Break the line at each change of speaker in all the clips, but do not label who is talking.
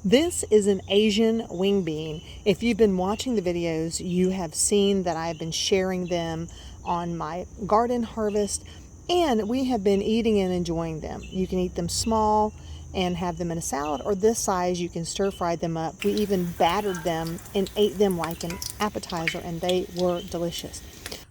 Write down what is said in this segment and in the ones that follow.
This is an Asian wing bean. If you've been watching the videos, you have seen that I've been sharing them on my garden harvest, and we have been eating and enjoying them. You can eat them small and have them in a salad, or this size you can stir fry them up. We even battered them and ate them like an appetizer, and they were delicious.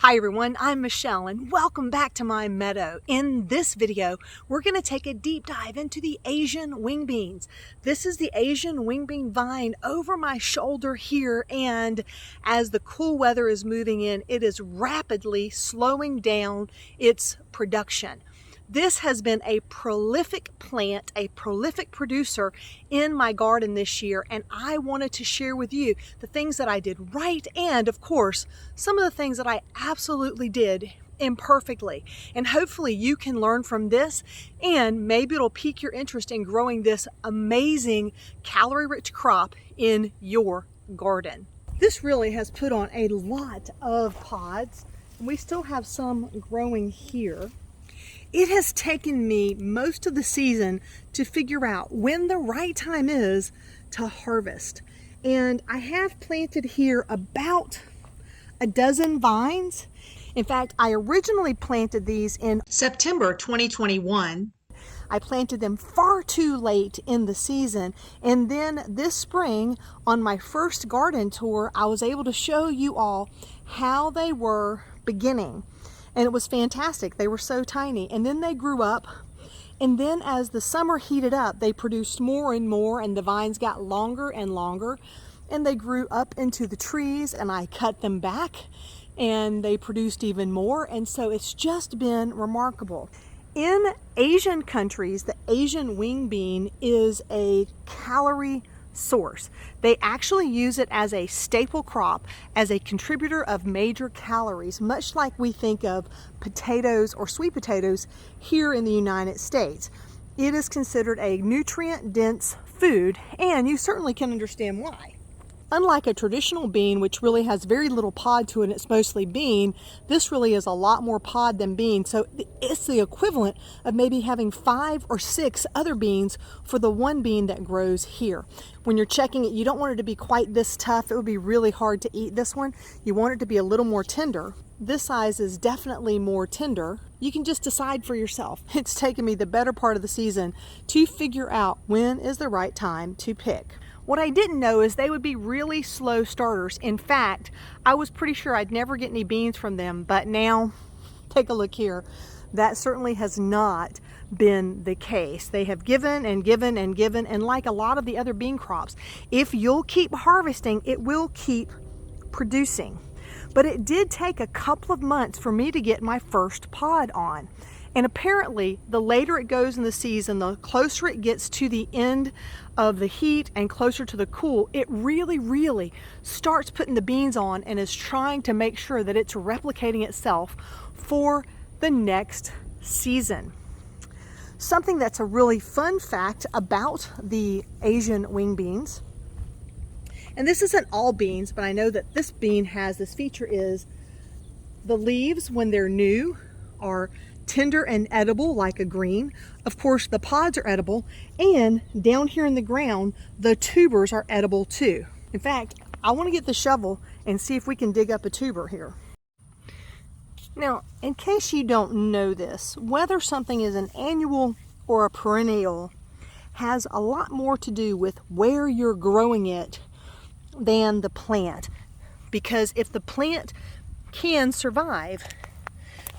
Hi everyone, I'm Michelle and welcome back to my meadow. In this video, we're going to take a deep dive into the Asian wing beans. This is the Asian wing bean vine over my shoulder here, and as the cool weather is moving in, it is rapidly slowing down its production. This has been a prolific plant, a prolific producer in my garden this year, and I wanted to share with you the things that I did right and, of course, some of the things that I absolutely did imperfectly. And hopefully you can learn from this, and maybe it'll pique your interest in growing this amazing calorie-rich crop in your garden. This really has put on a lot of pods, and we still have some growing here. It has taken me most of the season to figure out when the right time is to harvest. And I have planted here about a dozen vines. In fact, I originally planted these in September 2021. I planted them far too late in the season, and then this spring on my first garden tour, I was able to show you all how they were beginning. And it was fantastic. They were so tiny, and then they grew up, and then as the summer heated up, they produced more and more, and the vines got longer and longer, and they grew up into the trees, and I cut them back and they produced even more. And so it's just been remarkable. In Asian countries, the Asian wing bean is a calorie source. They actually use it as a staple crop, as a contributor of major calories, much like we think of potatoes or sweet potatoes here in the United States. It is considered a nutrient-dense food, and you certainly can understand why. Unlike a traditional bean, which really has very little pod to it and it's mostly bean, this really is a lot more pod than bean. So it's the equivalent of maybe having 5 or 6 other beans for the one bean that grows here. When you're checking it, you don't want it to be quite this tough. It would be really hard to eat this one. You want it to be a little more tender. This size is definitely more tender. You can just decide for yourself. It's taken me the better part of the season to figure out when is the right time to pick. What I didn't know is they would be really slow starters. In fact, I was pretty sure I'd never get any beans from them, but now, take a look here. That certainly has not been the case. They have given and given and given, and like a lot of the other bean crops, if you'll keep harvesting, it will keep producing. But it did take a couple of months for me to get my first pod on. And apparently, the later it goes in the season, the closer it gets to the end of the heat and closer to the cool, it really starts putting the beans on and is trying to make sure that it's replicating itself for the next season. Something that's a really fun fact about the Asian wing beans, and this isn't all beans, but I know that this bean has this feature, is the leaves when they're new are tender and edible like a green. Of course, the pods are edible, and down here in the ground, the tubers are edible too. In fact, I want to get the shovel and see if we can dig up a tuber here. Now, in case you don't know this, whether something is an annual or a perennial has a lot more to do with where you're growing it than the plant. Because if the plant can survive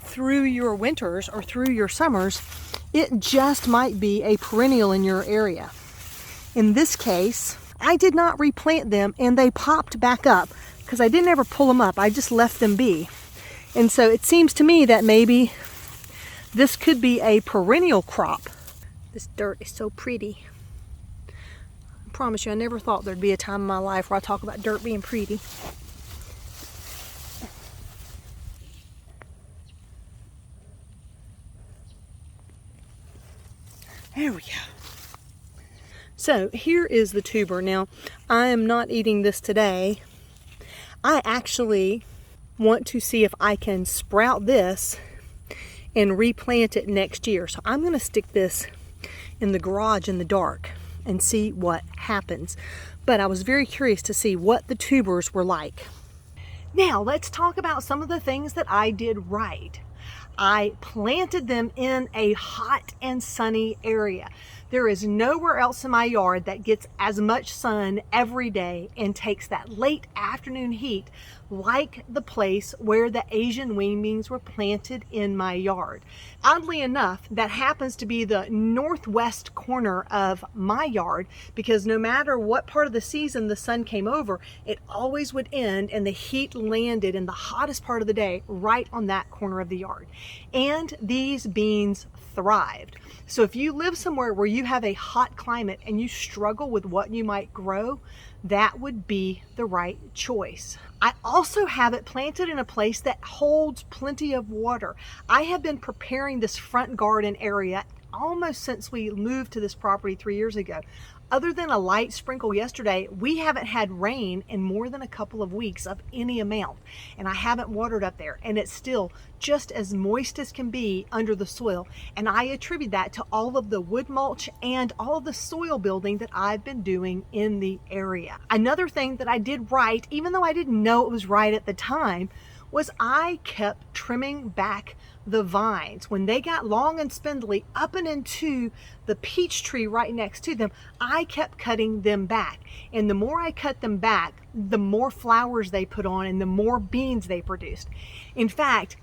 through your winters or through your summers, it just might be a perennial in your area. In this case, I did not replant them, and they popped back up because I didn't ever pull them up. I just left them be. And so it seems to me that maybe this could be a perennial crop. This dirt is so pretty. I promise you, I never thought there'd be a time in my life where I talk about dirt being pretty. There we go. So here is the tuber. Now, I am not eating this today. I actually want to see if I can sprout this and replant it next year. So I'm going to stick this in the garage in the dark and see what happens. But I was very curious to see what the tubers were like. Now let's talk about some of the things that I did right. I planted them in a hot and sunny area. There is nowhere else in my yard that gets as much sun every day and takes that late afternoon heat like the place where the Asian wing beans were planted in my yard. Oddly enough, that happens to be the northwest corner of my yard, because no matter what part of the season the sun came over, it always would end and the heat landed in the hottest part of the day right on that corner of the yard. And these beans thrived. So if you live somewhere where you have a hot climate and you struggle with what you might grow, that would be the right choice. I also have it planted in a place that holds plenty of water. I have been preparing this front garden area almost since we moved to this property 3 years ago. Other than a light sprinkle yesterday, we haven't had rain in more than a couple of weeks of any amount, and I haven't watered up there, and it's still just as moist as can be under the soil, and I attribute that to all of the wood mulch and all of the soil building that I've been doing in the area. Another thing that I did right, even though I didn't know it was right at the time, was I kept trimming back the vines. When they got long and spindly up and into the peach tree right next to them, I kept cutting them back. And the more I cut them back, the more flowers they put on and the more beans they produced. In fact,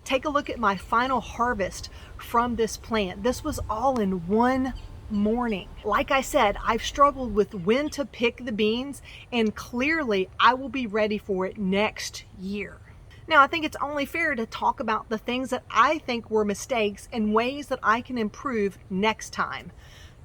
take a look at my final harvest from this plant. This was all in one morning. Like I said, I've struggled with when to pick the beans, and clearly I will be ready for it next year. Now, I think it's only fair to talk about the things that I think were mistakes and ways that I can improve next time.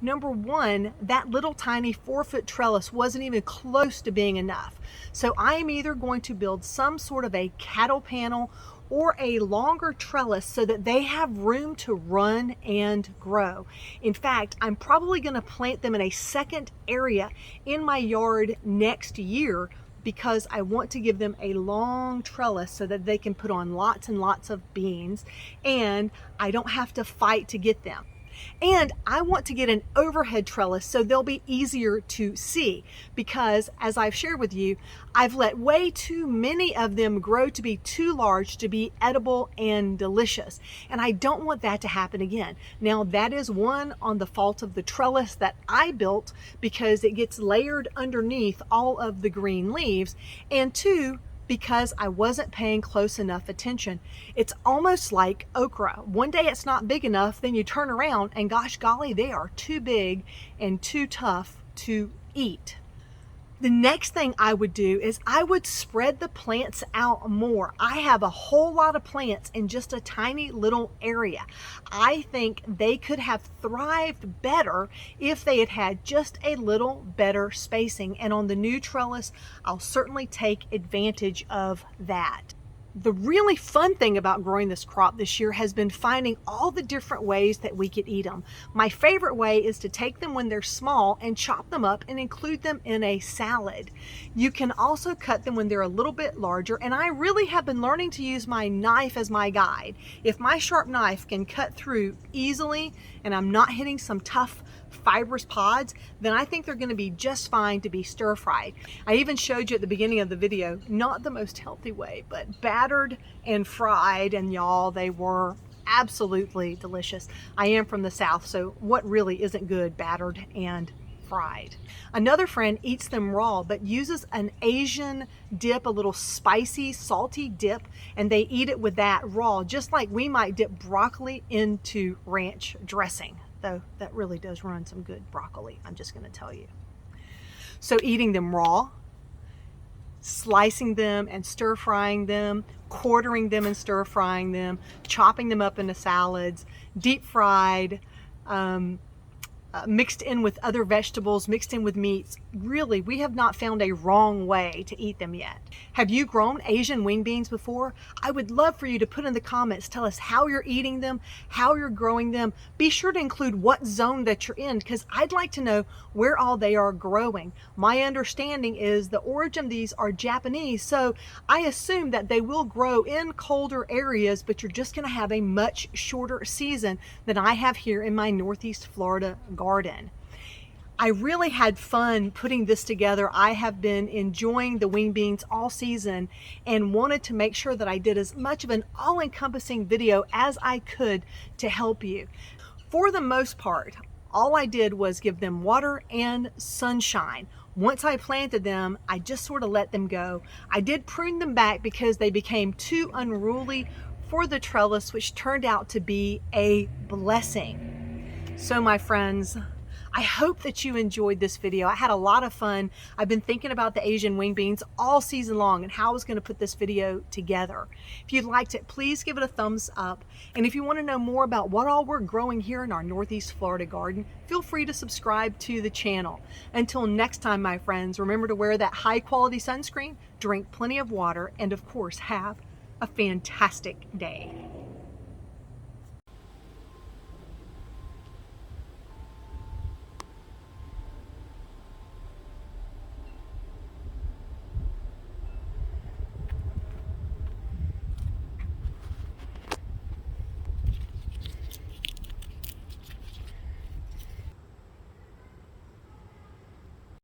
Number one, that little tiny 4-foot trellis wasn't even close to being enough. So I am either going to build some sort of a cattle panel or a longer trellis so that they have room to run and grow. In fact, I'm probably going to plant them in a second area in my yard next year, because I want to give them a long trellis so that they can put on lots and lots of beans, and I don't have to fight to get them. And I want to get an overhead trellis so they'll be easier to see, because as I've shared with you, I've let way too many of them grow to be too large to be edible and delicious. And I don't want that to happen again. Now, that is one on the fault of the trellis that I built, because it gets layered underneath all of the green leaves, and two, because I wasn't paying close enough attention. It's almost like okra. One day it's not big enough, then you turn around and gosh golly, they are too big and too tough to eat. The next thing I would do is I would spread the plants out more. I have a whole lot of plants in just a tiny little area. I think they could have thrived better if they had had just a little better spacing. And on the new trellis, I'll certainly take advantage of that. The really fun thing about growing this crop this year has been finding all the different ways that we could eat them. My favorite way is to take them when they're small and chop them up and include them in a salad. You can also cut them when they're a little bit larger, and I really have been learning to use my knife as my guide. If my sharp knife can cut through easily and I'm not hitting some tough fibrous pods, then I think they're going to be just fine to be stir fried. I even showed you at the beginning of the video, not the most healthy way, but battered and fried, and y'all, they were absolutely delicious. I am from the South, so what really isn't good battered and fried? Another friend eats them raw, but uses an Asian dip, a little spicy, salty dip, and they eat it with that raw, just like we might dip broccoli into ranch dressing. Though that really does run some good broccoli, I'm just going to tell you. So eating them raw, slicing them and stir frying them, quartering them and stir frying them, chopping them up into salads, deep fried, mixed in with other vegetables, mixed in with meats. Really, we have not found a wrong way to eat them yet. Have you grown Asian wing beans before? I would love for you to put in the comments, tell us how you're eating them, how you're growing them. Be sure to include what zone that you're in, because I'd like to know where all they are growing. My understanding is the origin of these are Japanese, so I assume that they will grow in colder areas, but you're just going to have a much shorter season than I have here in my Northeast Florida garden. I really had fun putting this together. I have been enjoying the wing beans all season and wanted to make sure that I did as much of an all-encompassing video as I could to help you. For the most part, all I did was give them water and sunshine. Once I planted them, I just sort of let them go. I did prune them back because they became too unruly for the trellis, which turned out to be a blessing. So my friends, I hope that you enjoyed this video. I had a lot of fun. I've been thinking about the Asian wing beans all season long and how I was going to put this video together. If you liked it, please give it a thumbs up. And if you want to know more about what all we're growing here in our Northeast Florida garden, feel free to subscribe to the channel. Until next time, my friends, remember to wear that high quality sunscreen, drink plenty of water, and of course, have a fantastic day.